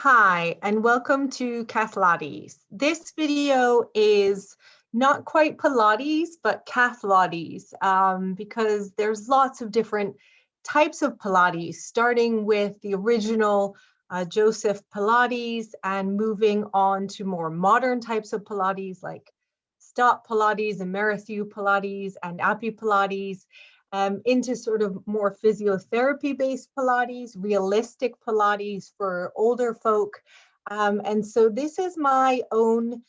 Hi, and welcome to Cathlates. This video is not quite Pilates, but Cathlates, because there's lots of different types of Pilates, starting with the original Joseph Pilates and moving on to more modern types of Pilates like Stop Pilates and Marathon Pilates and Api Pilates. Into sort of more physiotherapy-based Pilates, realistic Pilates for older folk. And so this is my own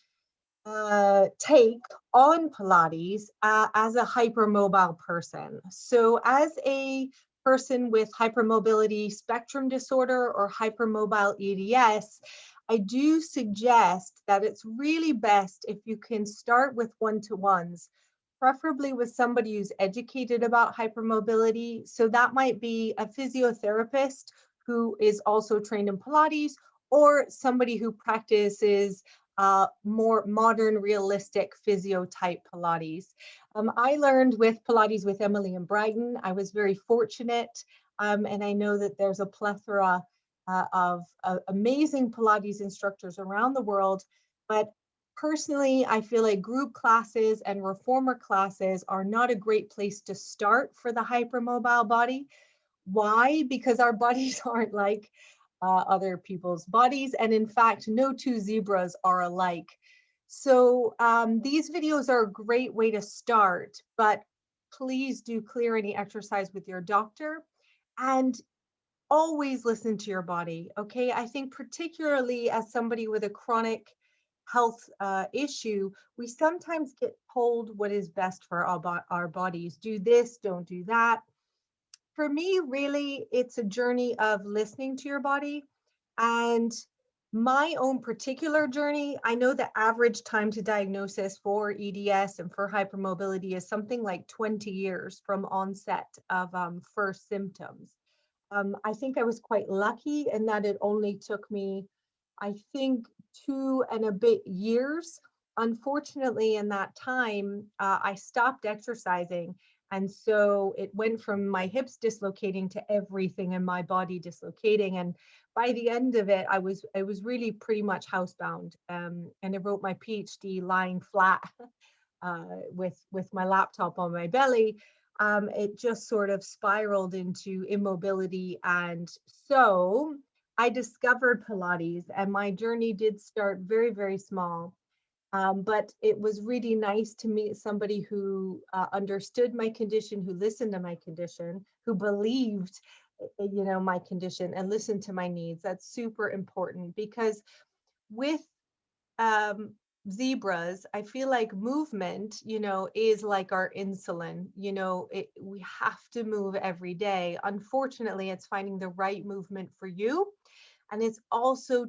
take on Pilates as a hypermobile person. So as a person with hypermobility spectrum disorder or hypermobile hEDS, I do suggest that it's really best if you can start with one-to-ones, preferably with somebody who's educated about hypermobility. So that might be a physiotherapist who is also trained in Pilates, or somebody who practices more modern, realistic physio type Pilates. I learned with Pilates with Emily and Brighton. I was very fortunate, and I know that there's a plethora of amazing Pilates instructors around the world, but personally, I feel like group classes and reformer classes are not a great place to start for the hypermobile body. Why? Because our bodies aren't like other people's bodies. And in fact, no two zebras are alike. So these videos are a great way to start, but please do clear any exercise with your doctor and always listen to your body. Okay. I think particularly as somebody with a chronic health issue, we sometimes get told what is best for our bodies. Do this, don't do that. For me, really, it's a journey of listening to your body. And my own particular journey, I know the average time to diagnosis for EDS and for hypermobility is something like 20 years from onset of first symptoms. I think I was quite lucky in that it only took me, I think, 2 and a bit years. Unfortunately, in that time, I stopped exercising. And so it went from my hips dislocating to everything in my body dislocating. And by the end of it, I was really pretty much housebound. And I wrote my PhD lying flat with my laptop on my belly. It just sort of spiraled into immobility. And so I discovered Pilates, and my journey did start very, very small. But it was really nice to meet somebody who understood my condition, who listened to my condition, who believed, my condition and listened to my needs. That's super important because with um, zebras, I feel like movement, is like our insulin. We have to move every day. Unfortunately, it's finding the right movement for you. And it's also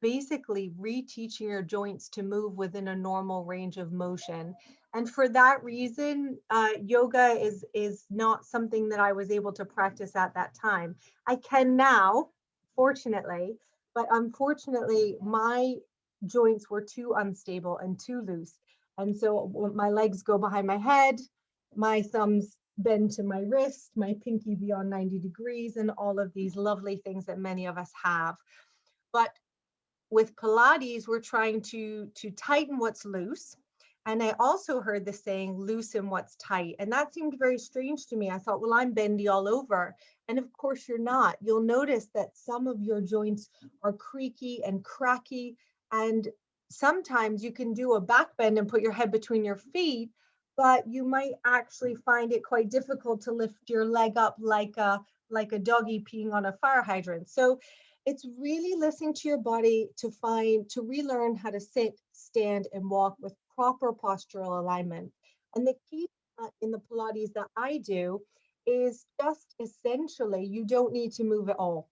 basically reteaching your joints to move within a normal range of motion. And for that reason, yoga is not something that I was able to practice at that time. I can now, fortunately, but unfortunately, my joints were too unstable and too loose. And so my legs go behind my head, my thumbs bend to my wrist, my pinky beyond 90 degrees, and all of these lovely things that many of us have. But with Pilates, we're trying to tighten what's loose. And I also heard the saying, loosen what's tight. And that seemed very strange to me. I thought, well, I'm bendy all over. And of course you're not. You'll notice that some of your joints are creaky and cracky. And sometimes you can do a back bend and put your head between your feet, but you might actually find it quite difficult to lift your leg up like a doggy peeing on a fire hydrant. So it's really listening to your body to relearn how to sit, stand, and walk with proper postural alignment. And the key in the Pilates that I do is just essentially, you don't need to move at all.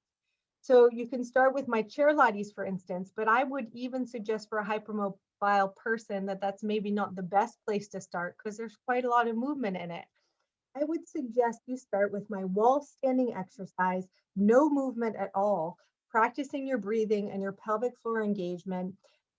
So you can start with my chair Pilates, for instance, but I would even suggest for a hypermobile person that that's maybe not the best place to start because there's quite a lot of movement in it. I would suggest you start with my wall standing exercise, no movement at all, practicing your breathing and your pelvic floor engagement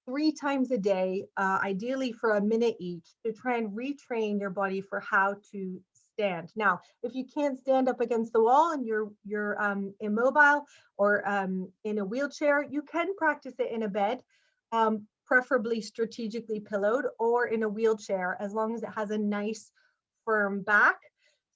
3 times a day, ideally for a minute each, to try and retrain your body for how to stand. Now, if you can't stand up against the wall and you're immobile or in a wheelchair, you can practice it in a bed, preferably strategically pillowed, or in a wheelchair, as long as it has a nice firm back.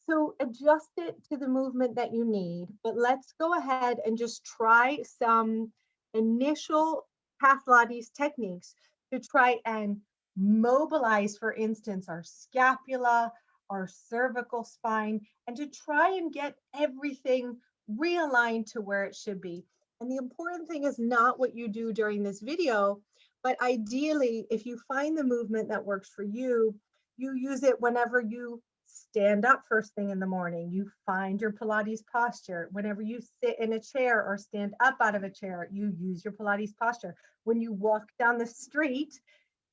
So adjust it to the movement that you need, but let's go ahead and just try some initial Cathlates techniques to try and mobilize, for instance, our scapula, our cervical spine, and to try and get everything realigned to where it should be. And the important thing is not what you do during this video, but ideally, if you find the movement that works for you, you use it whenever you stand up first thing in the morning. You find your Pilates posture. Whenever you sit in a chair or stand up out of a chair, you use your Pilates posture. When you walk down the street,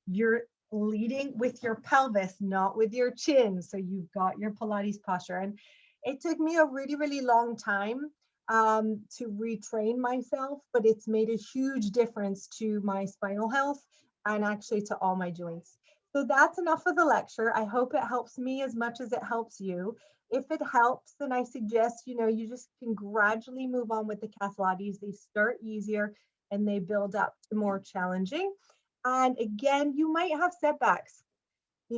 you're leading with your pelvis, not with your chin. So you've got your Pilates posture. And it took me a really, really long time to retrain myself, but it's made a huge difference to my spinal health and actually to all my joints. So that's enough of the lecture. I hope it helps me as much as it helps you. If it helps, then I suggest, you just can gradually move on with the Cathlates. They start easier and they build up to more challenging. And again, you might have setbacks.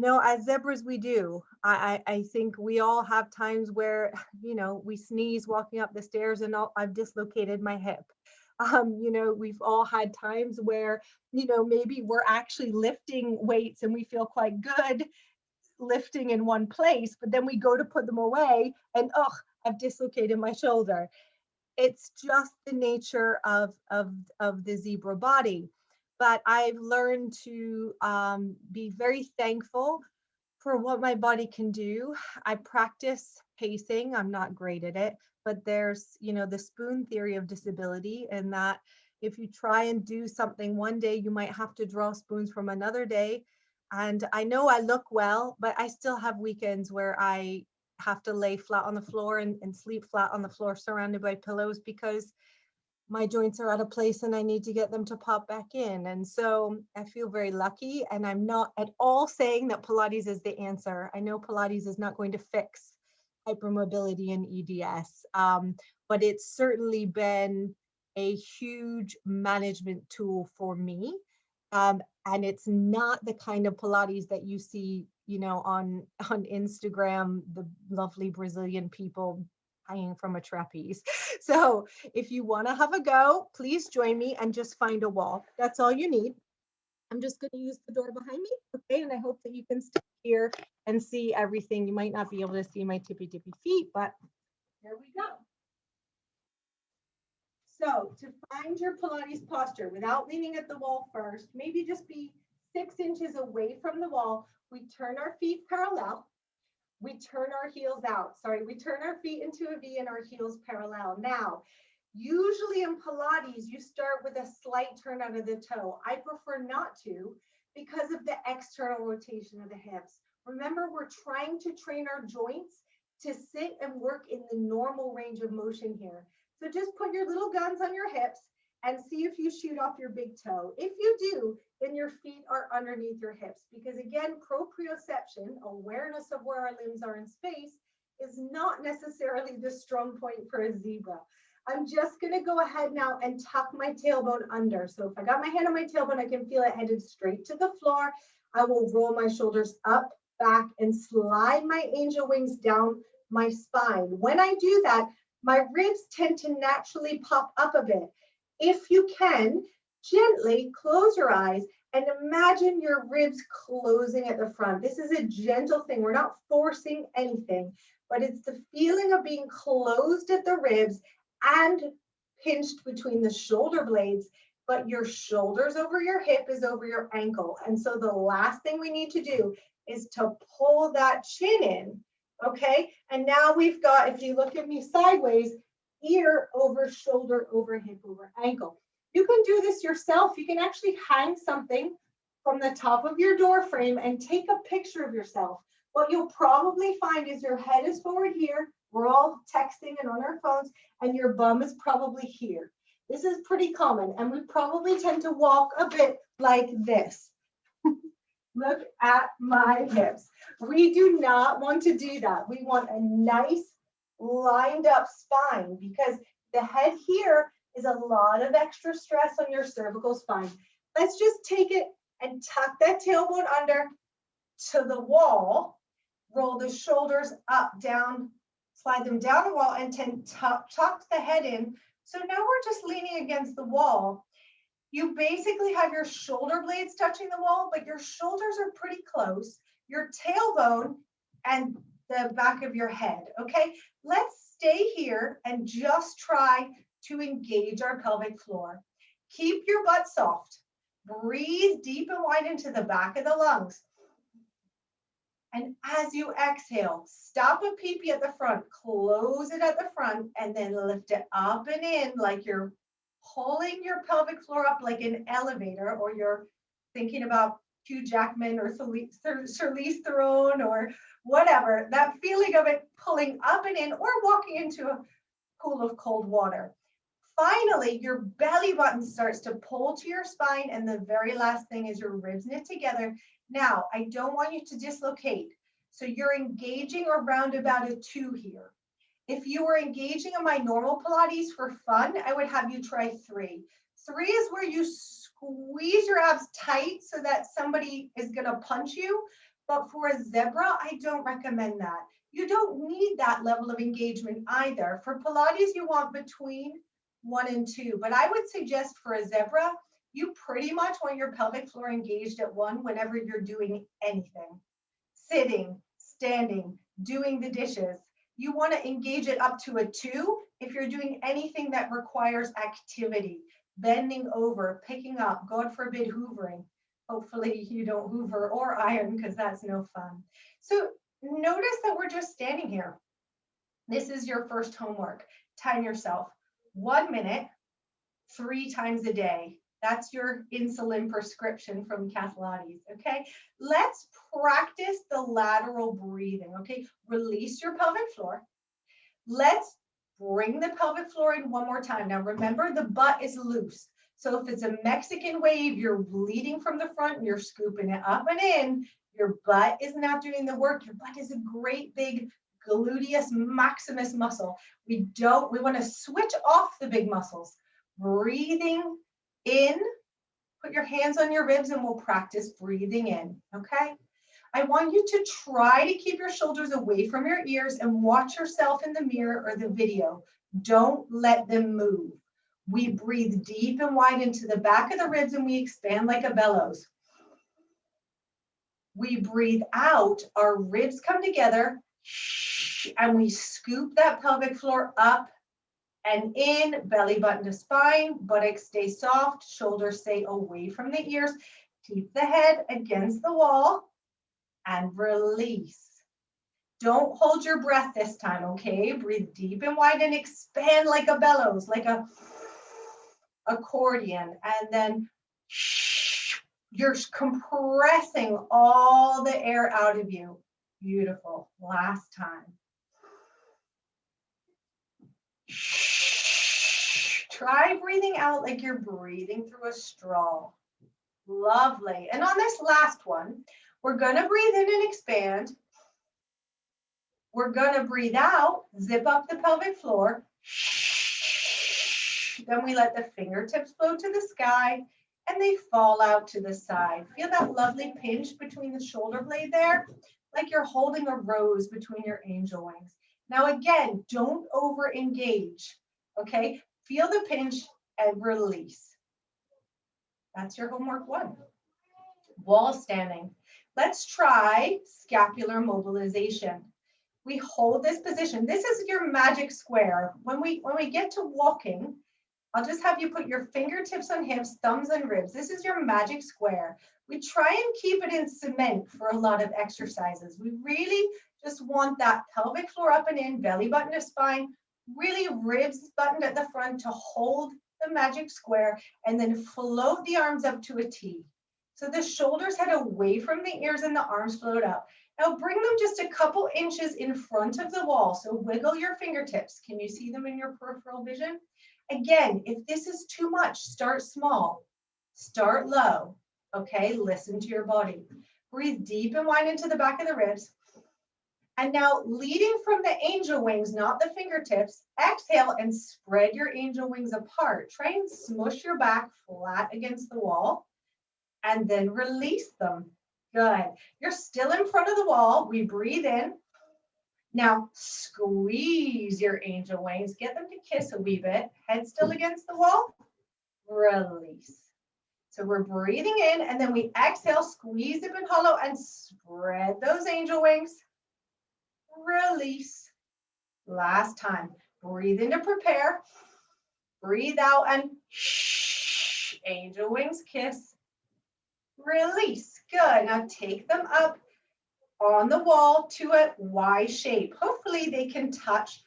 As zebras, we do. I think we all have times where, we sneeze walking up the stairs and I've dislocated my hip. We've all had times where, maybe we're actually lifting weights and we feel quite good lifting in one place, but then we go to put them away and, I've dislocated my shoulder. It's just the nature of the zebra body. But I've learned to be very thankful for what my body can do. I practice pacing. I'm not great at it, but there's, the spoon theory of disability, and that if you try and do something one day, you might have to draw spoons from another day. And I know I look well, but I still have weekends where I have to lay flat on the floor and sleep flat on the floor surrounded by pillows because my joints are out of place and I need to get them to pop back in. And so I feel very lucky, and I'm not at all saying that Pilates is the answer. I know Pilates is not going to fix hypermobility and EDS, but it's certainly been a huge management tool for me. And it's not the kind of Pilates that you see, on Instagram, the lovely Brazilian people hanging from a trapeze. So if you want to have a go, please join me and just find a wall. That's all you need. I'm just going to use the door behind me. Okay. And I hope that you can stay here and see everything. You might not be able to see my tippy feet, but here we go. So to find your Pilates posture without leaning at the wall first, maybe just be 6 inches away from the wall. We turn our feet parallel. We turn our heels out. We turn our feet into a V and our heels parallel. Now, usually in Pilates, you start with a slight turn out of the toe. I prefer not to because of the external rotation of the hips. Remember, we're trying to train our joints to sit and work in the normal range of motion here. So just put your little guns on your hips and see if you shoot off your big toe. If you do, then your feet are underneath your hips, because again, proprioception, awareness of where our limbs are in space, is not necessarily the strong point for a zebra. I'm just going to go ahead now and tuck my tailbone under. So if I got my hand on my tailbone, I can feel it headed straight to the floor. I will roll my shoulders up, back, and slide my angel wings down my spine. When I do that, my ribs tend to naturally pop up a bit. If you can, gently close your eyes and imagine your ribs closing at the front. This is a gentle thing. We're not forcing anything, but it's the feeling of being closed at the ribs and pinched between the shoulder blades, but your shoulders over your hip is over your ankle. And so the last thing we need to do is to pull that chin in, okay? And now we've got, if you look at me sideways, ear over shoulder over hip over ankle. You can do this yourself. You can actually hang something from the top of your door frame and take a picture of yourself. What you'll probably find is your head is forward here. We're all texting and on our phones, and your bum is probably here. This is pretty common, and we probably tend to walk a bit like this. Look at my hips. We do not want to do that. We want a nice lined up spine because the head here is a lot of extra stress on your cervical spine. Let's just take it and tuck that tailbone under to the wall. Roll the shoulders up, down, slide them down the wall, and then tuck the head in. So now we're just leaning against the wall. You basically have your shoulder blades touching the wall, but your shoulders are pretty close. Your tailbone and the back of your head, okay? Let's stay here and just try to engage our pelvic floor. Keep your butt soft. Breathe deep and wide into the back of the lungs. And as you exhale, stop a pee-pee at the front, close it at the front, and then lift it up and in like you're pulling your pelvic floor up like an elevator, or you're thinking about Hugh Jackman or Charlize Theron or whatever, that feeling of it pulling up and in, or walking into a pool of cold water. Finally, your belly button starts to pull to your spine, and the very last thing is your ribs knit together. Now, I don't want you to dislocate. So you're engaging around about a 2 here. If you were engaging in my normal Pilates for fun, I would have you try 3. 3 is where you squeeze your abs tight so that somebody is going to punch you. But for a zebra, I don't recommend that. You don't need that level of engagement either. For Pilates, you want between 1 and 2. But I would suggest for a zebra, you pretty much want your pelvic floor engaged at 1 whenever you're doing anything. Sitting, standing, doing the dishes. You want to engage it up to a 2 if you're doing anything that requires activity, bending over, picking up, God forbid, hoovering. Hopefully you don't hoover or iron because that's no fun. So notice that we're just standing here. This is your first homework. Time yourself 1 minute, 3 times a day. That's your insulin prescription from Cathlates, okay? Let's practice the lateral breathing, okay? Release your pelvic floor. Let's bring the pelvic floor in one more time. Now remember, the butt is loose. So if it's a Mexican wave, you're leading from the front and you're scooping it up and in, your butt is not doing the work. Your butt is a great big gluteus maximus muscle. We want to switch off the big muscles. Breathing in, put your hands on your ribs and we'll practice breathing in, okay? I want you to try to keep your shoulders away from your ears and watch yourself in the mirror or the video. Don't let them move. We breathe deep and wide into the back of the ribs and we expand like a bellows. We breathe out, our ribs come together, and we scoop that pelvic floor up and in, belly button to spine, buttocks stay soft, shoulders stay away from the ears. Keep the head against the wall and release. Don't hold your breath this time, okay? Breathe deep and wide and expand like a bellows, like a accordion. And then you're compressing all the air out of you. Beautiful. Last time. Try breathing out like you're breathing through a straw. Lovely. And on this last one, we're going to breathe in and expand. We're going to breathe out, zip up the pelvic floor. Then we let the fingertips float to the sky and they fall out to the side. Feel that lovely pinch between the shoulder blade there? Like you're holding a rose between your angel wings. Now again, don't over engage, okay? Feel the pinch and release. That's your homework 1. Wall standing. Let's try scapular mobilization. We hold this position. This is your magic square. When we get to walking, I'll just have you put your fingertips on hips, thumbs on ribs. This is your magic square. We try and keep it in cement for a lot of exercises. We really just want that pelvic floor up and in, belly button to spine, really ribs buttoned at the front to hold the magic square, and then float the arms up to a T. So the shoulders head away from the ears and the arms float up. Now bring them just a couple inches in front of the wall. So wiggle your fingertips. Can you see them in your peripheral vision? Again, if this is too much, start small, start low, okay? Listen to your body. Breathe deep and wide into the back of the ribs. And now leading from the angel wings, not the fingertips, exhale and spread your angel wings apart. Try and smush your back flat against the wall and then release them. Good. You're still in front of the wall. We breathe in. Now squeeze your angel wings. Get them to kiss a wee bit. Head still against the wall. Release. So we're breathing in and then we exhale, squeeze it and hollow and spread those angel wings. Release. Last time. Breathe in to prepare. Breathe out and shh. Angel wings kiss. Release. Good. Now take them up on the wall to a Y shape. Hopefully they can touch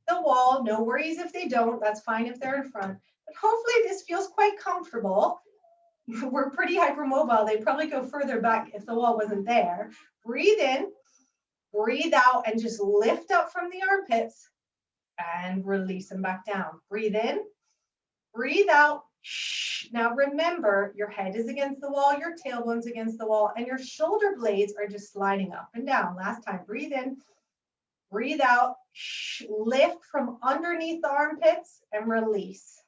the wall. No worries if they don't. That's fine if they're in front. But hopefully this feels quite comfortable. We're pretty hypermobile. They'd probably go further back if the wall wasn't there. Breathe in, breathe out, and just lift up from the armpits and release them back down. Breathe in, breathe out. Now remember, your head is against the wall, your tailbone's against the wall, and your shoulder blades are just sliding up and down. Last time, breathe in, breathe out, lift from underneath the armpits and release.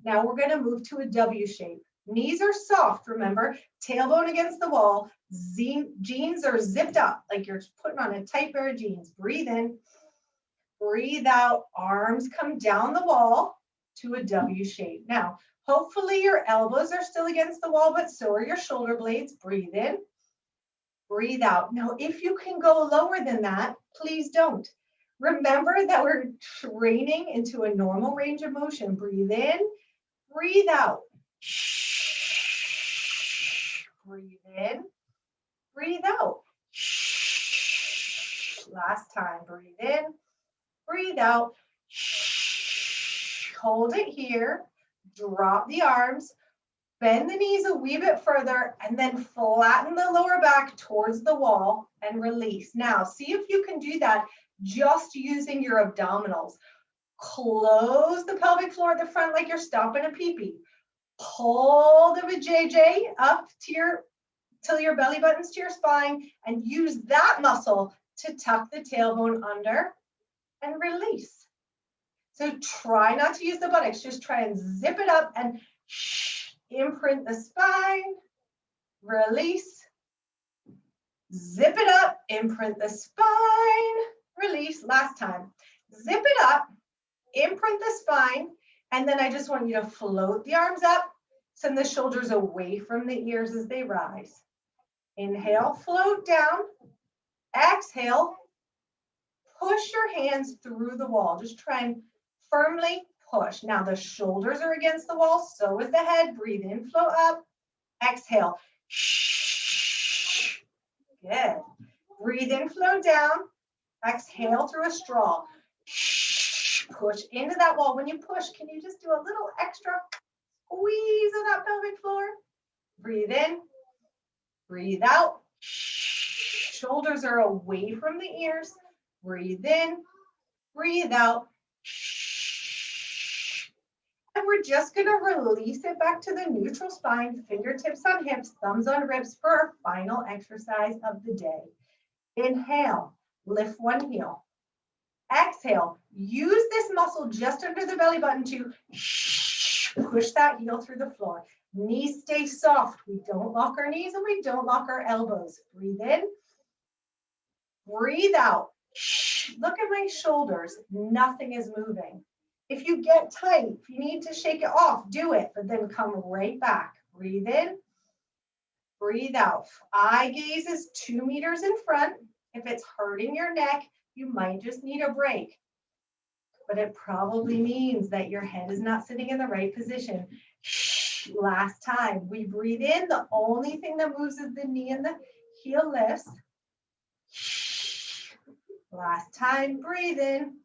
Now we're going to move to a W shape. Knees are soft, remember, tailbone against the wall, jeans are zipped up like you're putting on a tight pair of jeans. Breathe in, breathe out, arms come down the wall to a W shape. Now, hopefully your elbows are still against the wall, but so are your shoulder blades. Breathe in, breathe out. Now, if you can go lower than that, please don't. Remember that we're training into a normal range of motion. Breathe in, breathe out. Breathe in, breathe out. Last time, breathe in, breathe out. Hold it here, drop the arms, bend the knees a wee bit further, and then flatten the lower back towards the wall and release. Now, see if you can do that just using your abdominals. Close the pelvic floor at the front like you're stopping a pee-pee. Pull the vajayjay up to till your belly button's to your spine and use that muscle to tuck the tailbone under and release. So try not to use the buttocks, just try and zip it up and imprint the spine, release, zip it up, imprint the spine, release. Last time, zip it up, imprint the spine, and then I just want you to float the arms up, send the shoulders away from the ears as they rise. Inhale, float down. Exhale, push your hands through the wall. Just try and firmly push. Now the shoulders are against the wall, so is the head. Breathe in, float up. Exhale. Good. Breathe in, float down. Exhale through a straw. Push into that wall. When you push, can you just do a little extra squeeze of that pelvic floor? Breathe in, breathe out. Shoulders are away from the ears. Breathe in, breathe out. And we're just going to release it back to the neutral spine, fingertips on hips, thumbs on ribs for our final exercise of the day. Inhale, lift one heel. Exhale, use this muscle just under the belly button to push that heel through the floor. Knees stay soft. We don't lock our knees and we don't lock our elbows. Breathe in, breathe out. Look at my shoulders. Nothing is moving. If you get tight, if you need to shake it off, do it, but then come right back. Breathe in, breathe out. Eye gaze is 2 meters in front. If it's hurting your neck, you might just need a break. But it probably means that your head is not sitting in the right position. Last time, we breathe in. The only thing that moves is the knee and the heel lifts. Last time, breathe in.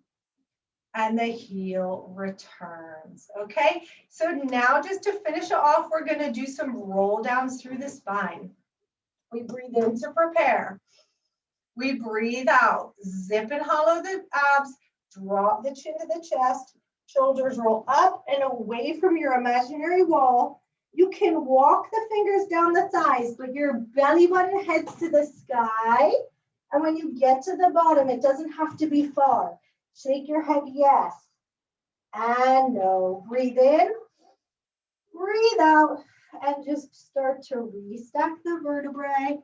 And the heel returns, okay? So now just to finish it off, we're gonna do some roll downs through the spine. We breathe in to prepare. We breathe out, zip and hollow the abs, drop the chin to the chest, shoulders roll up and away from your imaginary wall. You can walk the fingers down the thighs, but your belly button heads to the sky. And when you get to the bottom, it doesn't have to be far. Shake your head, yes. And no. Breathe in, breathe out, and just start to restack the vertebrae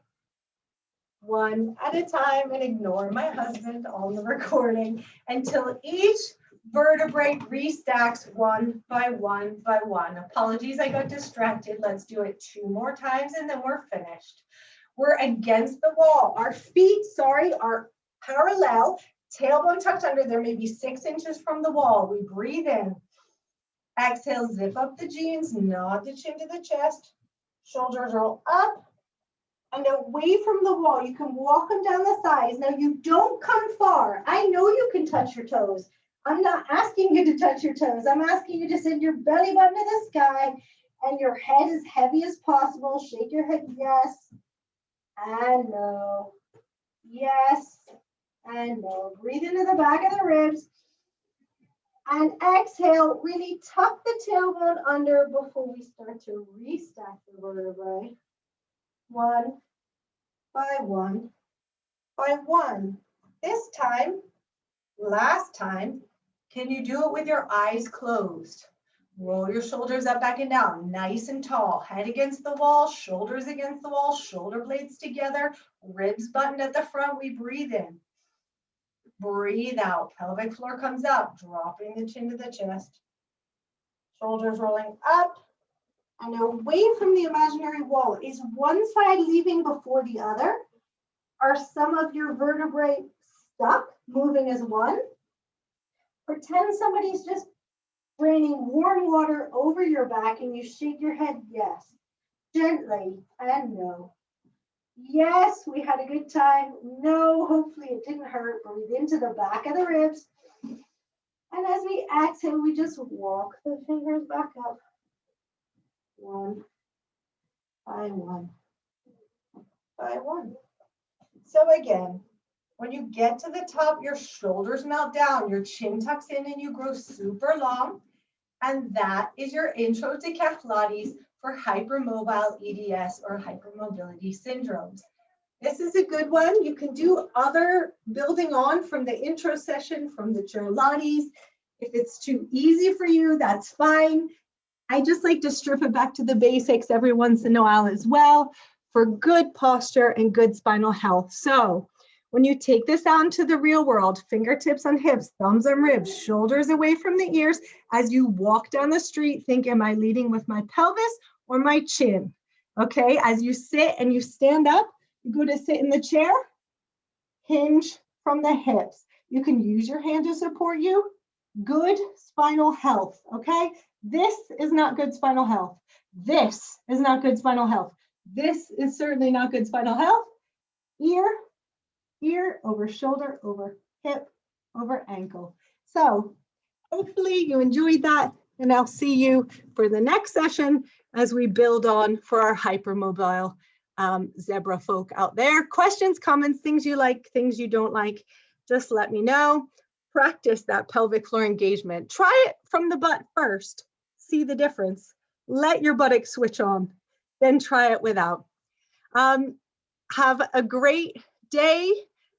one at a time, and ignore my husband on the recording until each vertebrae restacks one by one by one. Apologies, I got distracted. Let's do it 2 more times and then we're finished. We're against the wall. Our feet, are parallel, tailbone tucked under. There may be 6 inches from the wall. We breathe in. Exhale, zip up the jeans, nod the chin to the chest. Shoulders roll up and away from the wall. You can walk them down the thighs. Now you don't come far. I know you can touch your toes. I'm not asking you to touch your toes. I'm asking you to send your belly button to the sky and your head as heavy as possible. Shake your head, yes, and no. Yes, and no. Breathe into the back of the ribs. And exhale, really tuck the tailbone under before we start to restack the vertebrae. One by one by one. This time, last time, can you do it with your eyes closed? Roll your shoulders up, back and down, nice and tall. Head against the wall, shoulders against the wall, shoulder blades together, ribs buttoned at the front. We breathe in. Breathe out. Pelvic floor comes up, dropping the chin to the chest. Shoulders rolling up and away from the imaginary wall. Is one side leaving before the other? Are some of your vertebrae stuck, moving as one? Pretend somebody's just draining warm water over your back and you shake your head, yes. Gently, and no. Yes, we had a good time. No, hopefully it didn't hurt. Breathe into the back of the ribs. And as we exhale, we just walk the fingers back up. One by one by one. So again, when you get to the top, your shoulders melt down, your chin tucks in and you grow super long. And that is your intro to Cathlates for hypermobile EDS or hypermobility syndromes. This is a good one. You can do other building on from the intro session from the Pilates. If it's too easy for you, that's fine. I just like to strip it back to the basics every once in a while as well for good posture and good spinal health. So when you take this out into the real world, fingertips on hips, thumbs on ribs, shoulders away from the ears, as you walk down the street, think, am I leading with my pelvis or my chin? Okay, as you sit and you stand up, you go to sit in the chair, hinge from the hips. You can use your hand to support you. Good spinal health, okay? This is not good spinal health. This is not good spinal health. This is certainly not good spinal health. Ear over shoulder, over hip, over ankle. So hopefully you enjoyed that, and I'll see you for the next session as we build on for our hypermobile zebra folk out there. Questions, comments, things you like, things you don't like, just let me know. Practice that pelvic floor engagement. Try it from the butt first. See the difference. Let your buttocks switch on, then try it without. Have a great day.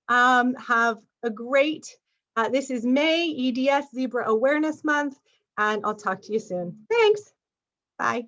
Have a great, this is May, EDS Zebra Awareness Month, and I'll talk to you soon. Thanks. Bye.